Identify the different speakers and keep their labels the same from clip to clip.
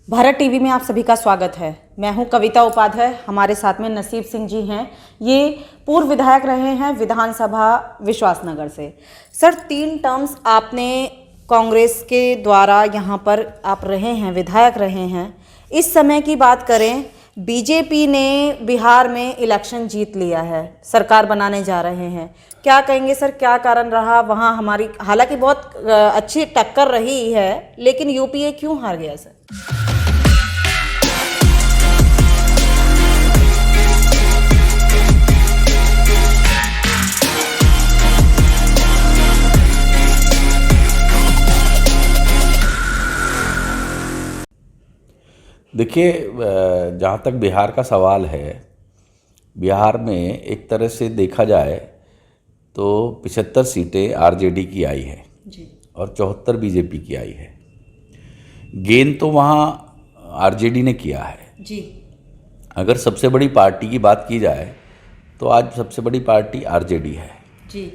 Speaker 1: Bharat TV में आप सभी का स्वागत है। मैं हूं कविता उपाध्याय। हमारे साथ में नसीब सिंह जी हैं। ये पूर्व विधायक रहे हैं विधानसभा विश्वासनगर से। सर, 3 टर्म्स आपने कांग्रेस के द्वारा यहां पर आप रहे हैं, विधायक रहे हैं। इस समय की बात करें, बीजेपी ने बिहार में इलेक्शन जीत लिया है, सरकार बनाने जा रहे हैं। क्या कहेंगे सर, क्या कारण रहा वहां हमारी? हालांकि बहुत अच्छी टक्कर रही है, लेकिन यूपीए क्यों हार गया सर?
Speaker 2: देखिए, जहाँ तक बिहार का सवाल है, बिहार में एक तरह से देखा जाए तो 75 सीटें आरजेडी की आई है
Speaker 1: जी।
Speaker 2: और 74 बीजेपी की आई है। गेन तो वहाँ आरजेडी ने किया है
Speaker 1: जी।
Speaker 2: अगर सबसे बड़ी पार्टी की बात की जाए तो आज सबसे बड़ी पार्टी आरजेडी है
Speaker 1: जी।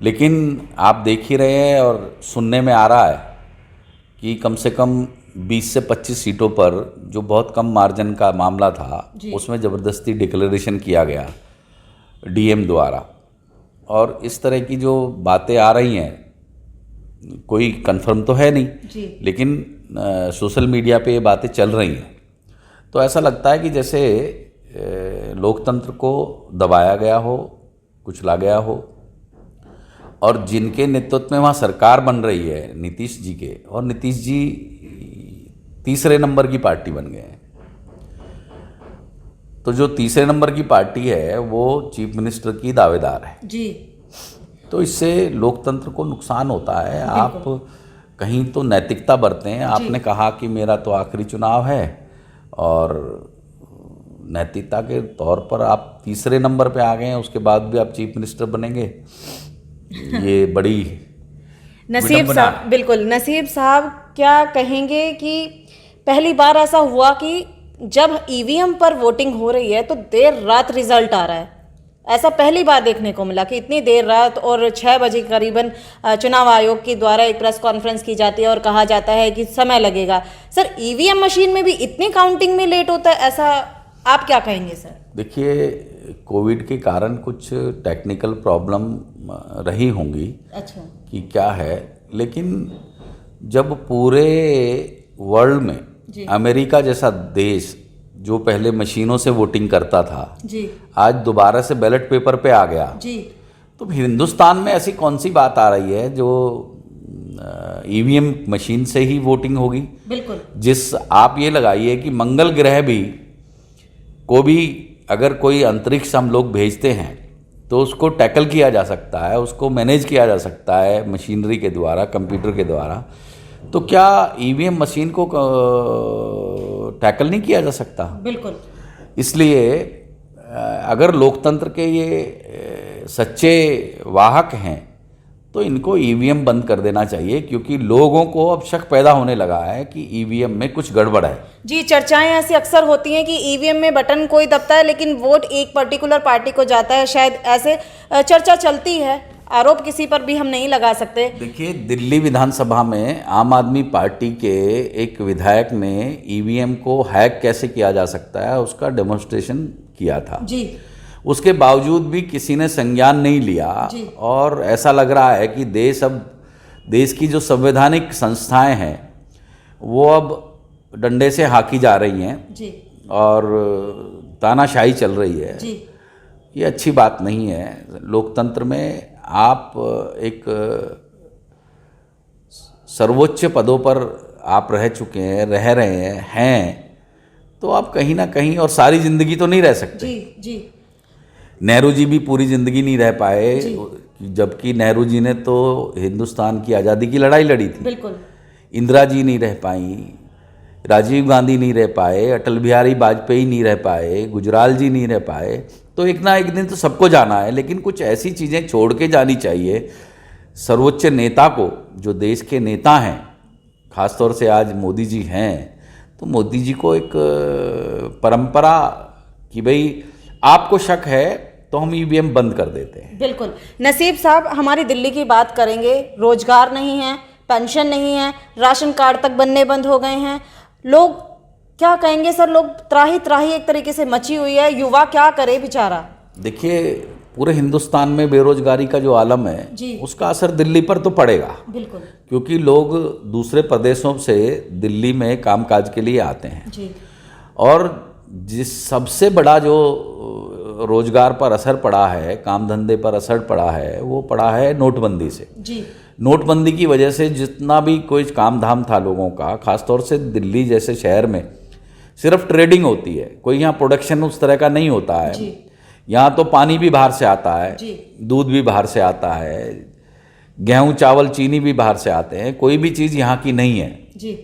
Speaker 2: लेकिन आप देख ही रहे हैं और सुनने में आ रहा है कि कम से कम 20 से 25 सीटों पर, जो बहुत कम मार्जिन का मामला था, उसमें ज़बरदस्ती डिक्लेरेशन किया गया डीएम द्वारा। और इस तरह की जो बातें आ रही हैं, कोई कंफर्म तो है नहीं
Speaker 1: जी।
Speaker 2: लेकिन सोशल मीडिया पे ये बातें चल रही हैं। तो ऐसा लगता है कि जैसे लोकतंत्र को दबाया गया हो, कुचला गया हो। और जिनके नेतृत्व में वहाँ सरकार बन रही है, नीतीश जी के, और नीतीश जी तीसरे नंबर की पार्टी बन गए हैं। तो जो तीसरे नंबर की पार्टी है वो चीफ मिनिस्टर की दावेदार है
Speaker 1: जी।
Speaker 2: तो इससे लोकतंत्र को नुकसान होता है। आप कहीं तो नैतिकता बरतें। आपने कहा कि मेरा तो आखिरी चुनाव है और नैतिकता के तौर पर आप तीसरे नंबर पे आ गए हैं, उसके बाद भी आप चीफ मिनिस्टर बनेंगे, ये बड़ी
Speaker 1: नसीब साहब, बिल्कुल नसीब साहब, क्या कहेंगे कि पहली बार ऐसा हुआ कि जब ईवीएम पर वोटिंग हो रही है तो देर रात रिजल्ट आ रहा है। ऐसा पहली बार देखने को मिला कि इतनी देर रात और 6 बजे करीबन चुनाव आयोग के द्वारा एक प्रेस कॉन्फ्रेंस की जाती है और कहा जाता है कि समय लगेगा। सर, ईवीएम मशीन में भी इतनी काउंटिंग में लेट होता है, ऐसा आप क्या कहेंगे सर?
Speaker 2: देखिए, कोविड के कारण कुछ टेक्निकल प्रॉब्लम रही होंगी।
Speaker 1: अच्छा। कि
Speaker 2: क्या है, लेकिन जब पूरे वर्ल्ड में अमेरिका जैसा देश जो पहले मशीनों से वोटिंग करता था
Speaker 1: जी,
Speaker 2: आज दोबारा से बैलेट पेपर पे आ गया
Speaker 1: जी,
Speaker 2: तो हिंदुस्तान में ऐसी कौन सी बात आ रही है जो ईवीएम मशीन से ही वोटिंग होगी?
Speaker 1: बिल्कुल।
Speaker 2: जिस आप ये लगाइए कि मंगल ग्रह भी को भी अगर कोई अंतरिक्ष हम लोग भेजते हैं तो उसको टैकल किया जा सकता है, उसको मैनेज किया जा सकता है मशीनरी के द्वारा, कंप्यूटर के द्वारा। तो क्या ईवीएम मशीन को टैकल नहीं किया जा सकता?
Speaker 1: बिल्कुल।
Speaker 2: इसलिए अगर लोकतंत्र के ये सच्चे वाहक हैं तो इनको ईवीएम बंद कर देना चाहिए, क्योंकि लोगों को अब शक पैदा होने लगा है कि ईवीएम में कुछ गड़बड़ है।
Speaker 1: जी, चर्चाएं ऐसी अक्सर होती हैं कि ईवीएम में बटन कोई दबता है लेकिन वोट एक पर्टिकुलर पार्टी को जाता है, शायद ऐसे चर्चा चलती है। आरोप किसी पर भी हम नहीं लगा सकते।
Speaker 2: देखिए, दिल्ली विधानसभा में आम आदमी पार्टी के एक विधायक ने ईवीएम को हैक कैसे किया जा सकता है उसका डेमोन्स्ट्रेशन किया था
Speaker 1: जी।
Speaker 2: उसके बावजूद भी किसी ने संज्ञान नहीं लिया। और ऐसा लग रहा है कि देश की जो संवैधानिक संस्थाएं हैं वो अब डंडे से हाँकी जा रही हैं
Speaker 1: जी। और
Speaker 2: तानाशाही चल रही है
Speaker 1: जी।
Speaker 2: ये अच्छी बात नहीं है। लोकतंत्र में आप एक सर्वोच्च पदों पर आप रह चुके हैं, रह रहे हैं तो आप कहीं ना कहीं, और सारी जिंदगी तो नहीं रह सकते।
Speaker 1: जी। जी।
Speaker 2: नेहरू जी भी पूरी जिंदगी नहीं रह पाए, जबकि नेहरू जी ने तो हिंदुस्तान की आज़ादी की लड़ाई लड़ी थी।
Speaker 1: बिल्कुल।
Speaker 2: इंदिरा जी नहीं रह पाई, राजीव गांधी नहीं रह पाए, अटल बिहारी वाजपेयी नहीं रह पाए, गुजराल जी नहीं रह पाए। तो एक ना एक दिन तो सबको जाना है, लेकिन कुछ ऐसी चीज़ें छोड़ के जानी चाहिए। सर्वोच्च नेता को, जो देश के नेता हैं, खासतौर से आज मोदी जी हैं, तो मोदी जी को एक परंपरा कि भाई आपको शक है तो हम ईवीएम बंद कर देते हैं।
Speaker 1: बिल्कुल। नसीब साहब, हमारी दिल्ली की बात करेंगे, रोजगार नहीं है, पेंशन नहीं है, राशन कार्ड तक बनने बंद हो गए हैं, लोग क्या कहेंगे सर? लोग त्राही त्राही एक तरीके से मची हुई है, युवा क्या करे बेचारा।
Speaker 2: देखिए, पूरे हिंदुस्तान में बेरोजगारी का जो आलम है
Speaker 1: जी।
Speaker 2: उसका असर दिल्ली पर तो पड़ेगा,
Speaker 1: बिल्कुल।
Speaker 2: क्योंकि लोग दूसरे प्रदेशों से दिल्ली में कामकाज के लिए आते हैं।
Speaker 1: जी।
Speaker 2: और जिस सबसे बड़ा जो रोजगार पर असर पड़ा है, काम धंधे पर असर पड़ा है, वो पड़ा है नोटबंदी से।
Speaker 1: जी।
Speaker 2: नोटबंदी की वजह से जितना भी कोई काम धाम था लोगों का, खासतौर से दिल्ली जैसे शहर में सिर्फ ट्रेडिंग होती है, कोई यहाँ प्रोडक्शन उस तरह का नहीं होता है।
Speaker 1: जी।
Speaker 2: यहाँ तो पानी भी बाहर से आता है,
Speaker 1: जी।
Speaker 2: दूध भी बाहर से आता है, गेहूं चावल चीनी भी बाहर से आते हैं, कोई भी चीज़ यहाँ की नहीं है।
Speaker 1: जी।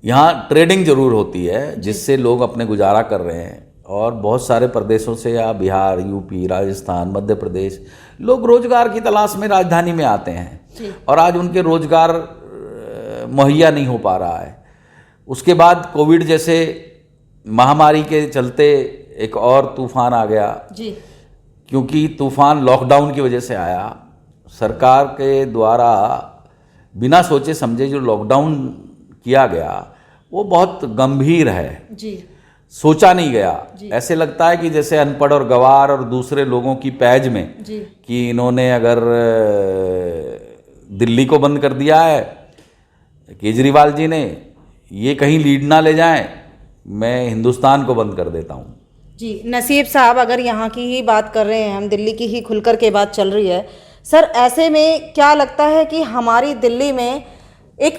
Speaker 2: यहाँ ट्रेडिंग जरूर होती है जिससे लोग अपने गुजारा कर रहे हैं। और बहुत सारे प्रदेशों से या बिहार, यूपी, राजस्थान, मध्य प्रदेश लोग रोजगार की तलाश में राजधानी में आते हैं और आज उनके रोजगार मुहैया नहीं हो पा रहा है। उसके बाद कोविड जैसे महामारी के चलते एक और तूफान आ गया।
Speaker 1: जी।
Speaker 2: क्योंकि तूफान लॉकडाउन की वजह से आया। सरकार के द्वारा बिना सोचे समझे जो लॉकडाउन किया गया वो बहुत गंभीर है।
Speaker 1: जी।
Speaker 2: सोचा नहीं गया। ऐसे लगता है कि जैसे अनपढ़ और गवार और दूसरे लोगों की पैज में
Speaker 1: जी।
Speaker 2: कि इन्होंने अगर दिल्ली को बंद कर दिया है केजरीवाल जी ने, ये कहीं लीड ना ले जाएं, मैं हिंदुस्तान को बंद कर देता हूँ।
Speaker 1: जी नसीब साहब, अगर यहाँ की ही बात कर रहे हैं हम, दिल्ली की ही खुलकर के बात चल रही है सर, ऐसे में क्या लगता है कि हमारी दिल्ली में एक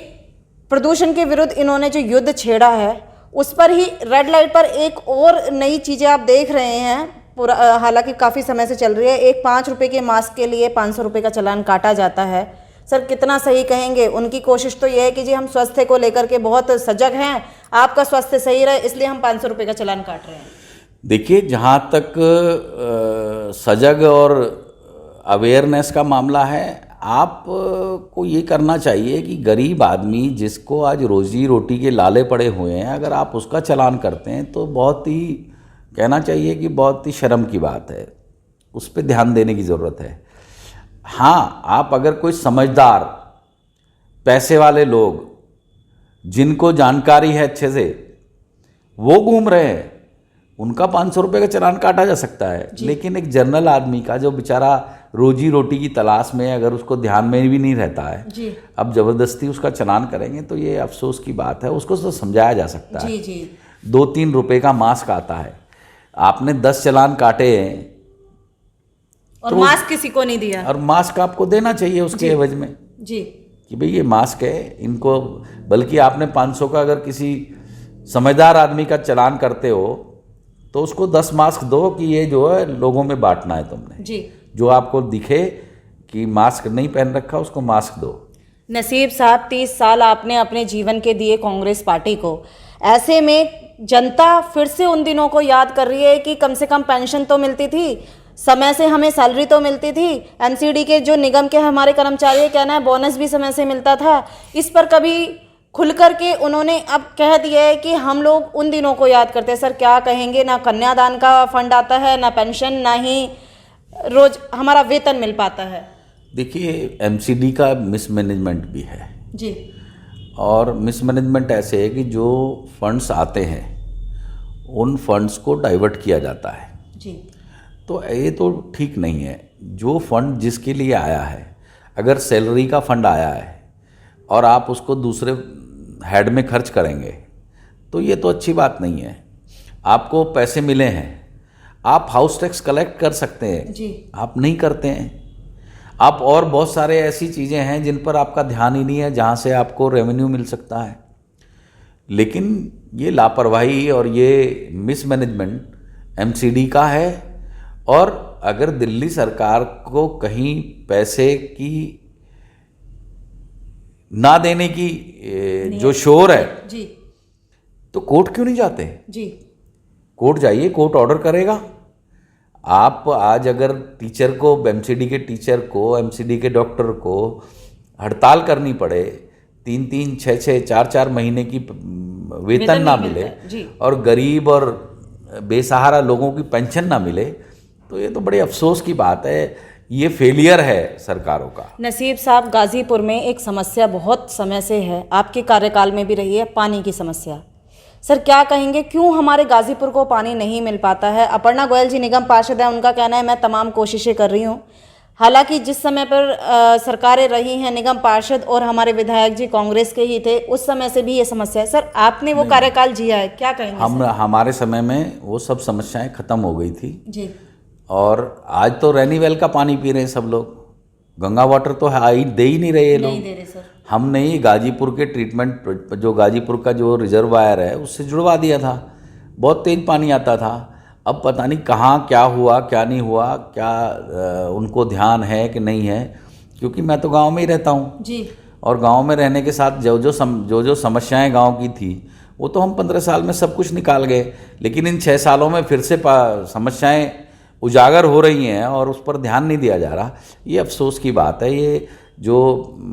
Speaker 1: प्रदूषण के विरुद्ध इन्होंने जो युद्ध छेड़ा है उस पर ही रेड लाइट पर एक और नई चीज़ें आप देख रहे हैं, पूरा हालांकि काफ़ी समय से चल रही है। एक 5 रुपये के मास्क के लिए 500 रुपये का चालान काटा जाता है। सर कितना सही कहेंगे? उनकी कोशिश तो ये है कि जी हम स्वास्थ्य को लेकर के बहुत सजग हैं, आपका स्वास्थ्य सही रहे इसलिए हम 500 रुपये का चालान काट रहे हैं।
Speaker 2: देखिए, जहाँ तक सजग और अवेयरनेस का मामला है, आप को ये करना चाहिए कि गरीब आदमी जिसको आज रोजी रोटी के लाले पड़े हुए हैं, अगर आप उसका चालान करते हैं तो बहुत ही, कहना चाहिए कि बहुत ही शर्म की बात है, उस पर ध्यान देने की ज़रूरत है। हाँ, आप अगर कोई समझदार पैसे वाले लोग जिनको जानकारी है अच्छे से, वो घूम रहे हैं, उनका 500 रुपये का चालान काटा जा सकता है। लेकिन एक जनरल आदमी का जो बेचारा रोजी रोटी की तलाश में, अगर उसको ध्यान में भी नहीं रहता है
Speaker 1: जी।
Speaker 2: अब ज़बरदस्ती उसका चालान करेंगे तो ये अफसोस की बात है। उसको तो समझाया जा सकता है।
Speaker 1: जी।
Speaker 2: 2-3 रुपये का मास्क आता है, आपने 10 चालान काटे हैं
Speaker 1: और मास्क किसी को नहीं दिया,
Speaker 2: और मास्क आपको देना चाहिए उसके एवज में
Speaker 1: जी,
Speaker 2: कि भाई ये मास्क है इनको। बल्कि आपने 500 का अगर किसी समझदार आदमी का चालान करते हो तो उसको 10 मास्क दो कि ये जो है लोगों में बांटना है तुमने
Speaker 1: जी।
Speaker 2: जो आपको दिखे कि मास्क नहीं पहन रखा उसको मास्क दो।
Speaker 1: नसीब साहब 30 साल आपने अपने जीवन के दिए कांग्रेस पार्टी को, ऐसे में जनता फिर से उन दिनों को याद कर रही है कि कम से कम पेंशन तो मिलती थी, समय से हमें सैलरी तो मिलती थी, एमसीडी के जो निगम के हमारे कर्मचारी कहना है बोनस भी समय से मिलता था। इस पर कभी खुल कर के उन्होंने अब कह दिया है कि हम लोग उन दिनों को याद करते हैं। सर क्या कहेंगे? ना कन्यादान का फंड आता है, ना पेंशन, ना ही रोज हमारा वेतन मिल पाता है।
Speaker 2: देखिए, एमसीडी का मिसमैनेजमेंट भी है
Speaker 1: जी।
Speaker 2: और मिसमैनेजमेंट ऐसे है कि जो फंड्स आते हैं उन फंड्स को डाइवर्ट किया जाता है
Speaker 1: जी।
Speaker 2: तो ये तो ठीक नहीं है। जो फंड जिसके लिए आया है, अगर सैलरी का फंड आया है और आप उसको दूसरे हेड में खर्च करेंगे तो ये तो अच्छी बात नहीं है। आपको पैसे मिले हैं, आप हाउस टैक्स कलेक्ट कर सकते हैं
Speaker 1: जी।
Speaker 2: आप नहीं करते हैं। आप और बहुत सारे ऐसी चीज़ें हैं जिन पर आपका ध्यान ही नहीं है, जहाँ से आपको रेवेन्यू मिल सकता है। लेकिन ये लापरवाही और ये मिसमैनेजमेंट एमसीडी का है। और अगर दिल्ली सरकार को कहीं पैसे की ना देने की जो शोर है
Speaker 1: जी।
Speaker 2: तो कोर्ट क्यों नहीं जाते?
Speaker 1: जी।
Speaker 2: कोर्ट जाइए, कोर्ट ऑर्डर करेगा। आप आज अगर टीचर को, एमसीडी के टीचर को, एमसीडी के डॉक्टर को हड़ताल करनी पड़े, 3-3, 6-6, 4-4 महीने की वेतन ना मिले और गरीब और बेसहारा लोगों की पेंशन ना मिले, तो ये तो बड़े अफसोस की बात है। ये फेलियर है सरकारों का।
Speaker 1: नसीब साहब, गाजीपुर में एक समस्या बहुत समय से है, आपके कार्यकाल में भी रही है, पानी की समस्या। सर क्या कहेंगे, क्यों हमारे गाजीपुर को पानी नहीं मिल पाता है? अपर्णा गोयल जी निगम पार्षद है, उनका कहना है मैं तमाम कोशिशें कर रही हूँ। हालांकि जिस समय पर सरकारें रही हैं निगम पार्षद और हमारे विधायक जी कांग्रेस के ही थे, उस समय से भी ये समस्या है। सर आपने वो कार्यकाल जिया है, क्या कहेंगे?
Speaker 2: हमारे समय में वो सब समस्याएं खत्म हो गई थी
Speaker 1: जी।
Speaker 2: और आज तो रैनी वेल का पानी पी रहे हैं सब लोग, गंगा वाटर तो दे ही नहीं रहे ये लोग।
Speaker 1: नहीं दे रहे सर।
Speaker 2: हमने ही गाजीपुर के ट्रीटमेंट, जो गाजीपुर का जो रिजर्वायर है उससे जुड़वा दिया था, बहुत तेज पानी आता था। अब पता नहीं कहाँ क्या हुआ क्या नहीं हुआ, क्या उनको ध्यान है कि नहीं है, क्योंकि मैं तो गांव में ही रहता हूँ
Speaker 1: जी।
Speaker 2: और गांव में रहने के साथ जो समस्याएं गांव की थी वो तो हम 15 साल में सब कुछ निकाल गए, लेकिन इन 6 सालों में फिर से समस्याएं उजागर हो रही हैं और उस पर ध्यान नहीं दिया जा रहा। ये अफसोस की बात है। ये जो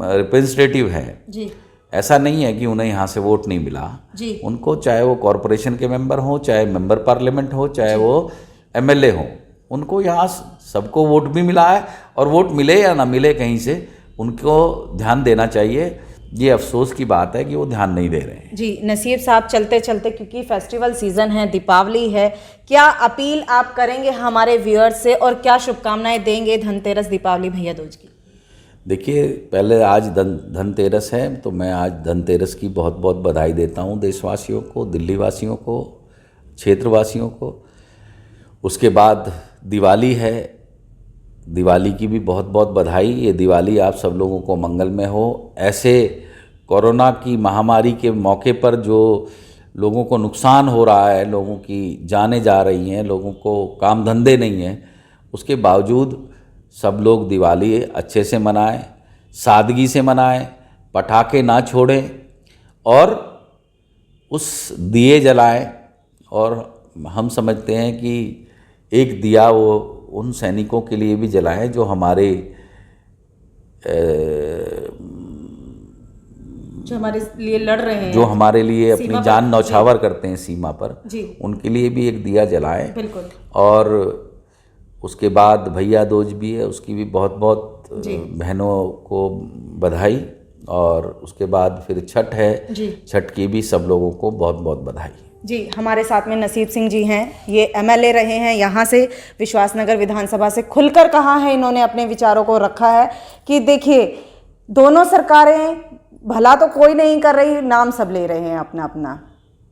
Speaker 2: रिप्रेजेंटेटिव है
Speaker 1: जी,
Speaker 2: ऐसा नहीं है कि उन्हें यहाँ से वोट नहीं मिला
Speaker 1: जी।
Speaker 2: उनको, चाहे वो कॉरपोरेशन के मेंबर हो, चाहे मेंबर पार्लियामेंट हो, चाहे वो एमएलए हो, उनको यहाँ सबको वोट भी मिला है और वोट मिले या ना मिले कहीं से उनको ध्यान देना चाहिए। ये अफसोस की बात है कि वो ध्यान नहीं दे रहे हैं।
Speaker 1: जी नसीब साहब, चलते चलते क्योंकि फेस्टिवल सीजन है, दीपावली है, क्या अपील आप करेंगे हमारे व्यूअर्स से और क्या शुभकामनाएं देंगे धनतेरस, दीपावली, भैया दूज की?
Speaker 2: देखिए, पहले आज धनतेरस है तो मैं आज धनतेरस की बहुत बहुत बधाई देता हूँ देशवासियों को, दिल्ली वासियों को, क्षेत्रवासियों को। उसके बाद दिवाली है, दिवाली की भी बहुत बहुत बधाई। ये दिवाली आप सब लोगों को मंगलमय हो। ऐसे कोरोना की महामारी के मौके पर जो लोगों को नुकसान हो रहा है, लोगों की जानें जा रही हैं, लोगों को काम धंधे नहीं हैं, उसके बावजूद सब लोग दिवाली अच्छे से मनाएं, सादगी से मनाएं, पटाखे ना छोड़ें और उस दिए जलाएं। और हम समझते हैं कि एक दिया वो उन सैनिकों के लिए भी जलाएं जो हमारे
Speaker 1: लिए लड़ रहे हैं,
Speaker 2: जो हमारे लिए अपनी जान न्यौछावर करते हैं सीमा पर
Speaker 1: जी।
Speaker 2: उनके लिए भी एक दिया जलाएं।
Speaker 1: बिल्कुल।
Speaker 2: और उसके बाद भैया दूज भी है, उसकी भी बहुत बहुत बहनों को बधाई। और उसके बाद फिर छठ है
Speaker 1: जी।
Speaker 2: छठ की भी सब लोगों को बहुत बहुत बधाई।
Speaker 1: जी हमारे साथ में नसीब सिंह जी हैं, ये एमएलए रहे हैं, यहाँ से विश्वासनगर विधानसभा से खुलकर कहा है इन्होंने, अपने विचारों को रखा है कि देखिए दोनों सरकारें भला तो कोई नहीं कर रही, नाम सब ले रहे हैं अपना अपना।